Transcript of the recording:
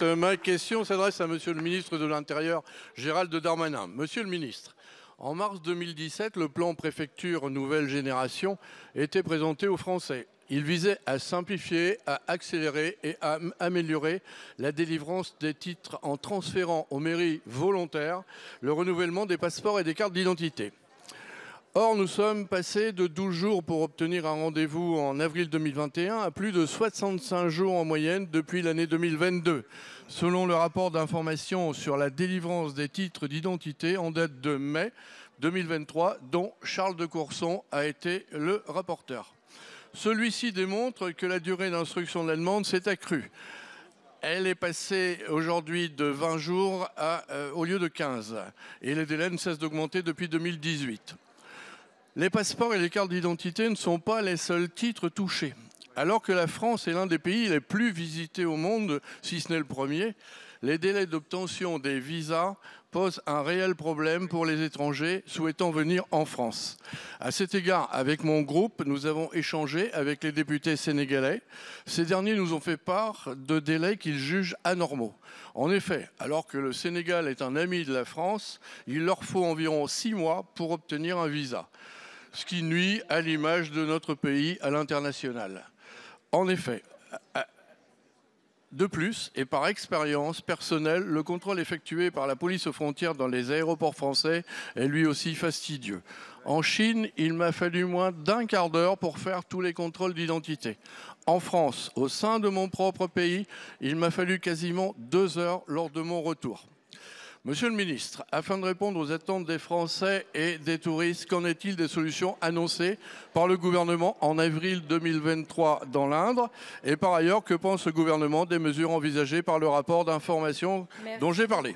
Ma question s'adresse à Monsieur le ministre de l'Intérieur, Gérald Darmanin. Monsieur le ministre, en mars 2017, le plan préfecture nouvelle génération était présenté aux Français. Il visait à simplifier, à accélérer et à améliorer la délivrance des titres en transférant aux mairies volontaires le renouvellement des passeports et des cartes d'identité. Or, nous sommes passés de 12 jours pour obtenir un rendez-vous en avril 2021 à plus de 65 jours en moyenne depuis l'année 2022, selon le rapport d'information sur la délivrance des titres d'identité en date de mai 2023, dont Charles de Courson a été le rapporteur. Celui-ci démontre que la durée d'instruction de la demande s'est accrue. Elle est passée aujourd'hui de 20 jours au lieu de 15, et les délais ne cessent d'augmenter depuis 2018. Les passeports et les cartes d'identité ne sont pas les seuls titres touchés. Alors que la France est l'un des pays les plus visités au monde, si ce n'est le premier, les délais d'obtention des visas posent un réel problème pour les étrangers souhaitant venir en France. À cet égard, avec mon groupe, nous avons échangé avec les députés sénégalais. Ces derniers nous ont fait part de délais qu'ils jugent anormaux. En effet, alors que le Sénégal est un ami de la France, il leur faut environ 6 mois pour obtenir un visa, ce qui nuit à l'image de notre pays à l'international. En effet, de plus, et par expérience personnelle, le contrôle effectué par la police aux frontières dans les aéroports français est lui aussi fastidieux. En Chine, il m'a fallu moins d'1 quart d'heure pour faire tous les contrôles d'identité. En France, au sein de mon propre pays, il m'a fallu quasiment 2 heures lors de mon retour. Monsieur le ministre, afin de répondre aux attentes des Français et des touristes, qu'en est-il des solutions annoncées par le gouvernement en avril 2023 dans l'Indre? Et par ailleurs, que pense le gouvernement des mesures envisagées par le rapport d'information dont j'ai parlé?